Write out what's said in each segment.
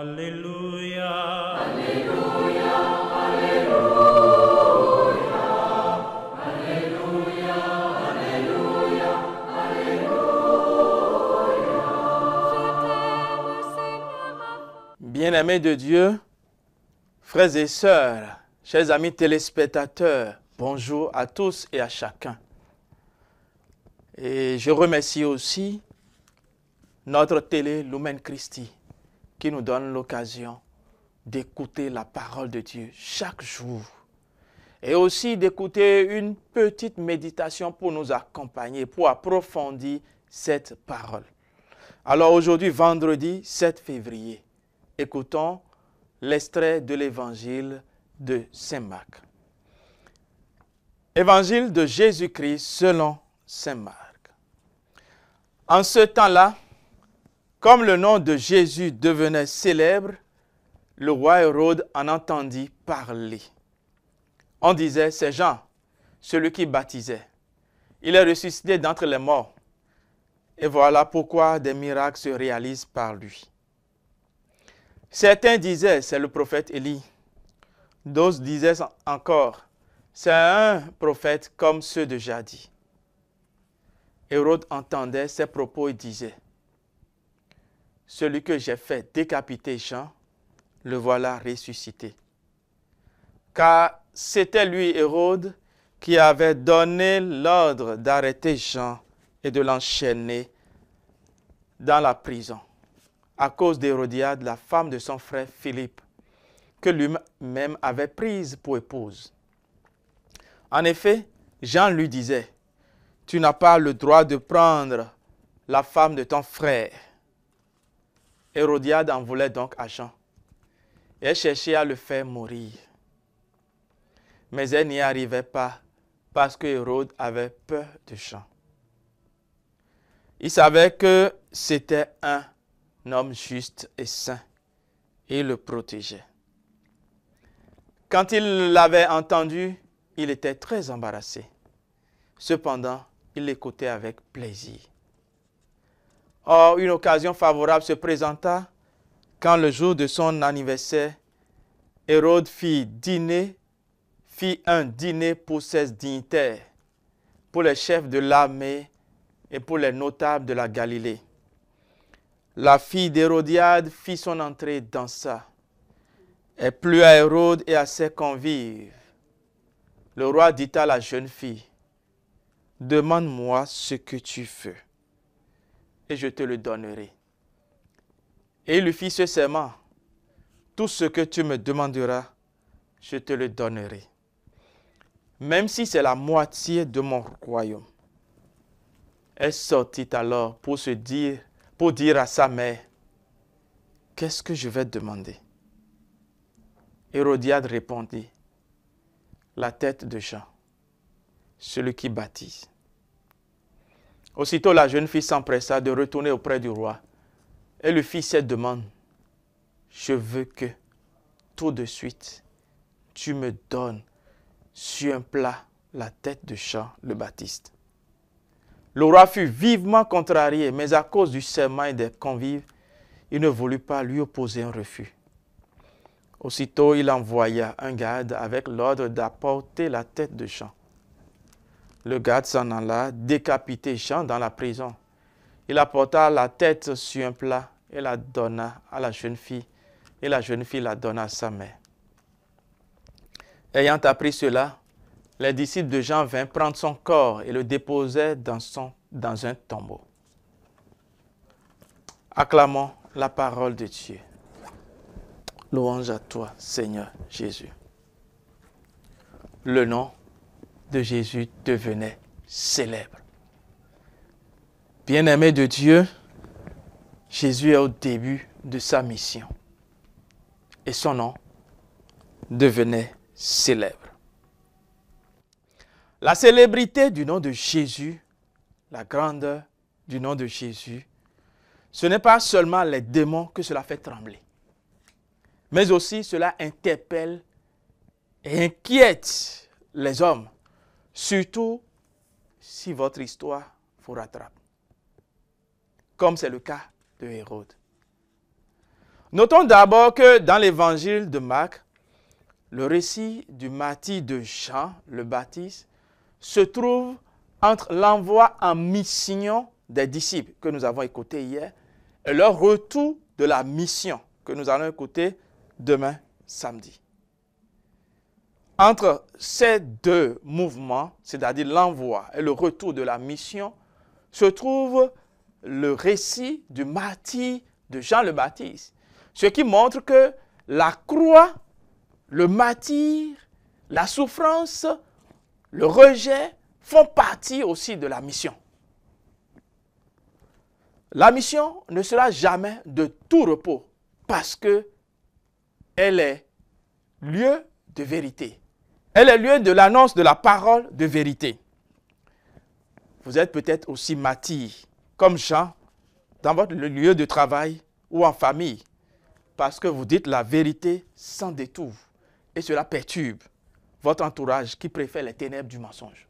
Alléluia. Alléluia, Alléluia, Alléluia, Alléluia, Alléluia. Bien-aimés de Dieu, frères et sœurs, chers amis téléspectateurs, bonjour à tous et à chacun. Et je remercie aussi notre télé Lumen Christi qui nous donne l'occasion d'écouter la parole de Dieu chaque jour et aussi d'écouter une petite méditation pour nous accompagner, pour approfondir cette parole. Alors aujourd'hui, vendredi 7 février, écoutons l'extrait de l'évangile de Saint Marc. Évangile de Jésus-Christ selon Saint Marc. En ce temps-là, comme le nom de Jésus devenait célèbre, le roi Hérode en entendit parler. On disait, c'est Jean, celui qui baptisait. Il est ressuscité d'entre les morts. Et voilà pourquoi des miracles se réalisent par lui. Certains disaient, c'est le prophète Élie. D'autres disaient encore, c'est un prophète comme ceux de jadis. Hérode entendait ces propos et disait, celui que j'ai fait décapiter Jean, le voilà ressuscité. Car c'était lui, Hérode, qui avait donné l'ordre d'arrêter Jean et de l'enchaîner dans la prison, à cause d'Hérodiade, la femme de son frère Philippe, que lui-même avait prise pour épouse. En effet, Jean lui disait, « Tu n'as pas le droit de prendre la femme de ton frère. » Hérodiade en voulait donc à Jean. Et elle cherchait à le faire mourir. Mais elle n'y arrivait pas parce que Hérode avait peur de Jean. Il savait que c'était un homme juste et saint et il le protégeait. Quand il l'avait entendu, il était très embarrassé. Cependant, il l'écoutait avec plaisir. Or, une occasion favorable se présenta quand le jour de son anniversaire, Hérode fit un dîner pour ses dignitaires, pour les chefs de l'armée et pour les notables de la Galilée. La fille d'Hérodiade fit son entrée et dansa. Elle plut à Hérode et à ses convives. Le roi dit à la jeune fille, « Demande-moi ce que tu veux, et je te le donnerai. » Et il lui fit ce serment, « Tout ce que tu me demanderas, je te le donnerai, même si c'est la moitié de mon royaume. » Elle sortit alors pour dire à sa mère, « Qu'est-ce que je vais demander? » Hérodiade répondit, « La tête de Jean, celui qui baptise. » Aussitôt la jeune fille s'empressa de retourner auprès du roi. Elle lui fit cette demande, « Je veux que, tout de suite, tu me donnes sur un plat la tête de Jean le Baptiste. » Le roi fut vivement contrarié, mais à cause du serment et des convives, il ne voulut pas lui opposer un refus. Aussitôt, il envoya un garde avec l'ordre d'apporter la tête de Jean. Le garde s'en alla décapiter Jean dans la prison. Il apporta la tête sur un plat et la donna à la jeune fille, et la jeune fille la donna à sa mère. Ayant appris cela, les disciples de Jean vinrent prendre son corps et le déposaient dans un tombeau. Acclamons la parole de Dieu. Louange à toi, Seigneur Jésus. Le nom de Jésus devenait célèbre. Bien-aimé de Dieu, Jésus est au début de sa mission et son nom devenait célèbre. La célébrité du nom de Jésus, la grandeur du nom de Jésus, ce n'est pas seulement les démons que cela fait trembler, mais aussi cela interpelle et inquiète les hommes, surtout si votre histoire vous rattrape, comme c'est le cas de Hérode. Notons d'abord que dans l'évangile de Marc, le récit du martyre de Jean le Baptiste se trouve entre l'envoi en mission des disciples que nous avons écouté hier et leur retour de la mission que nous allons écouter demain samedi. Entre ces deux mouvements, c'est-à-dire l'envoi et le retour de la mission, se trouve le récit du martyre de Jean le Baptiste, ce qui montre que la croix, le martyre, la souffrance, le rejet font partie aussi de la mission. La mission ne sera jamais de tout repos parce que elle est lieu de vérité. Elle est lieu de l'annonce de la parole de vérité. Vous êtes peut-être aussi martyr, comme Jean, dans votre lieu de travail ou en famille, parce que vous dites la vérité sans détour. Et cela perturbe votre entourage qui préfère les ténèbres du mensonge.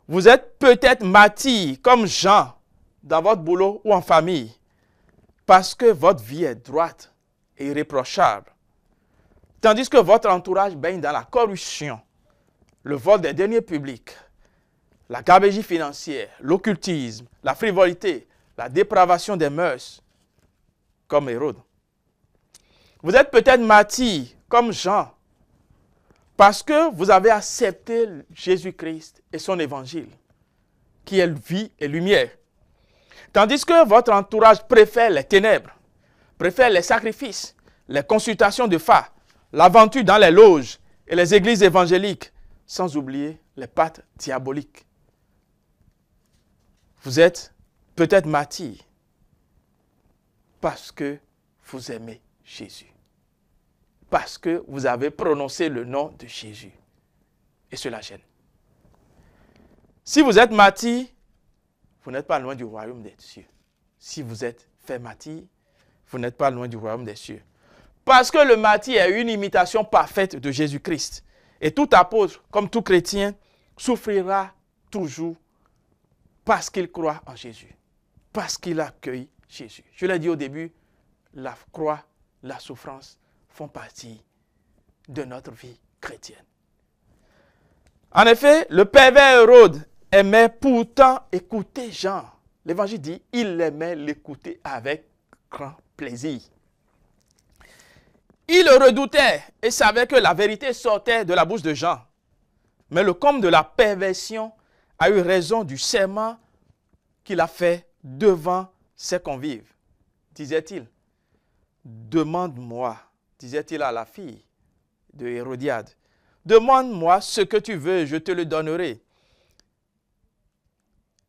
Vous êtes peut-être martyr, comme Jean, dans votre boulot ou en famille, parce que votre vie est droite et irréprochable, tandis que votre entourage baigne dans la corruption, le vol des deniers publics, la gabegie financière, l'occultisme, la frivolité, la dépravation des mœurs, comme Hérode. Vous êtes peut-être martyr, comme Jean, parce que vous avez accepté Jésus-Christ et son évangile, qui est vie et lumière. Tandis que votre entourage préfère les ténèbres, préfère les sacrifices, les consultations de phare, l'aventure dans les loges et les églises évangéliques, sans oublier les pactes diaboliques. Vous êtes peut-être martyr parce que vous aimez Jésus. Parce que vous avez prononcé le nom de Jésus. Et cela gêne. Si vous êtes martyr, vous n'êtes pas loin du royaume des cieux. Si vous êtes fait martyr, vous n'êtes pas loin du royaume des cieux. Parce que le martyr est une imitation parfaite de Jésus-Christ. Et tout apôtre, comme tout chrétien, souffrira toujours parce qu'il croit en Jésus. Parce qu'il accueille Jésus. Je l'ai dit au début, la croix, la souffrance font partie de notre vie chrétienne. En effet, le pervers Hérode aimait pourtant écouter Jean. L'évangile dit, il aimait l'écouter avec grand plaisir. Il le redoutait et savait que la vérité sortait de la bouche de Jean. Mais le comble de la perversion a eu raison du serment qu'il a fait devant ses convives. Disait-il, demande-moi, disait-il à la fille de Hérodiade, demande-moi ce que tu veux, je te le donnerai.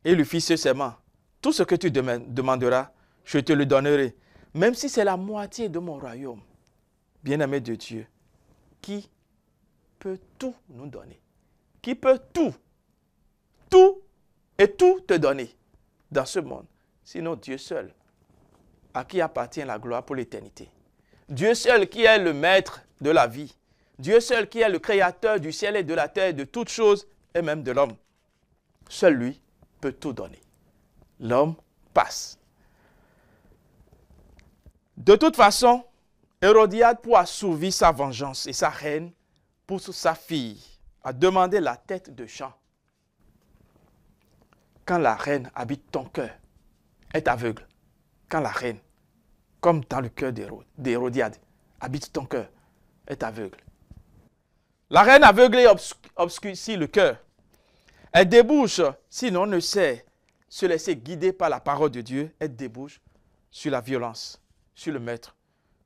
Et il lui fit ce serment, tout ce que tu demanderas, je te le donnerai, même si c'est la moitié de mon royaume. Bien-aimé de Dieu, qui peut tout nous donner? Qui peut tout et tout te donner dans ce monde? Sinon Dieu seul, à qui appartient la gloire pour l'éternité. Dieu seul qui est le maître de la vie. Dieu seul qui est le créateur du ciel et de la terre, de toutes choses et même de l'homme. Seul lui peut tout donner. L'homme passe. De toute façon, Hérodiade, pour assouvir sa vengeance et sa haine, pousse sa fille à demander la tête de Jean. Quand la reine habite ton cœur, est aveugle. Quand la reine, comme dans le cœur d'Hérodiade, habite ton cœur, est aveugle. La reine aveuglée obscurcit le cœur. Elle débouche, sinon ne sait se laisser guider par la parole de Dieu, elle débouche sur la violence, sur le meurtre,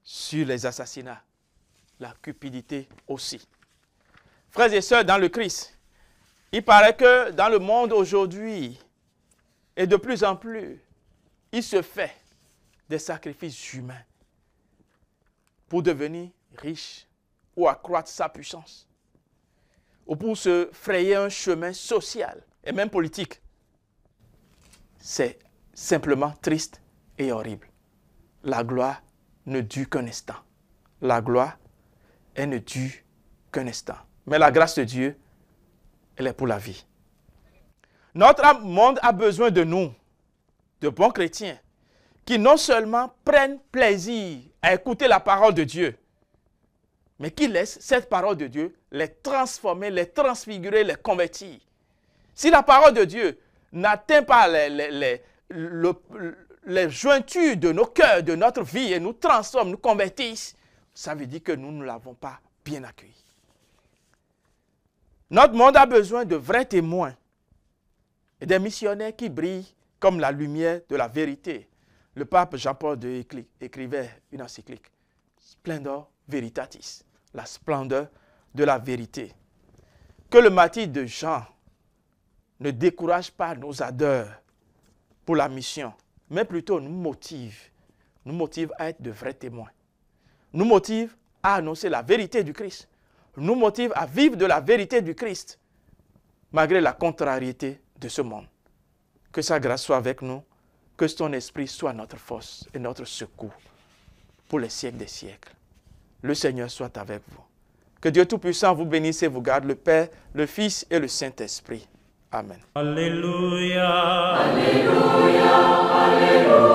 sur les assassinats, la cupidité aussi. Frères et sœurs dans le Christ, il paraît que dans le monde aujourd'hui, et de plus en plus, il se fait des sacrifices humains pour devenir riche ou accroître sa puissance, ou pour se frayer un chemin social et même politique. C'est simplement triste et horrible. La gloire ne dure qu'un instant. La gloire, elle ne dure qu'un instant. Mais la grâce de Dieu, elle est pour la vie. Notre monde a besoin de nous, de bons chrétiens, qui non seulement prennent plaisir à écouter la parole de Dieu, mais qui laissent cette parole de Dieu les transformer, les transfigurer, les convertir. Si la parole de Dieu n'atteint pas les jointures de nos cœurs, de notre vie, et nous transforme, nous convertissent, ça veut dire que nous ne l'avons pas bien accueilli. Notre monde a besoin de vrais témoins et des missionnaires qui brillent comme la lumière de la vérité. Le pape Jean-Paul II écrivait une encyclique, Splendor Veritatis, la splendeur de la vérité. Que le martyre de Jean ne décourage pas nos ardeurs pour la mission, mais plutôt nous motive à être de vrais témoins, nous motive à annoncer la vérité du Christ, nous motive à vivre de la vérité du Christ, malgré la contrariété de ce monde. Que sa grâce soit avec nous, que son esprit soit notre force et notre secours pour les siècles des siècles. Le Seigneur soit avec vous. Que Dieu Tout-Puissant vous bénisse et vous garde, le Père, le Fils et le Saint-Esprit. Amen. Alléluia. Alléluia, Alléluia.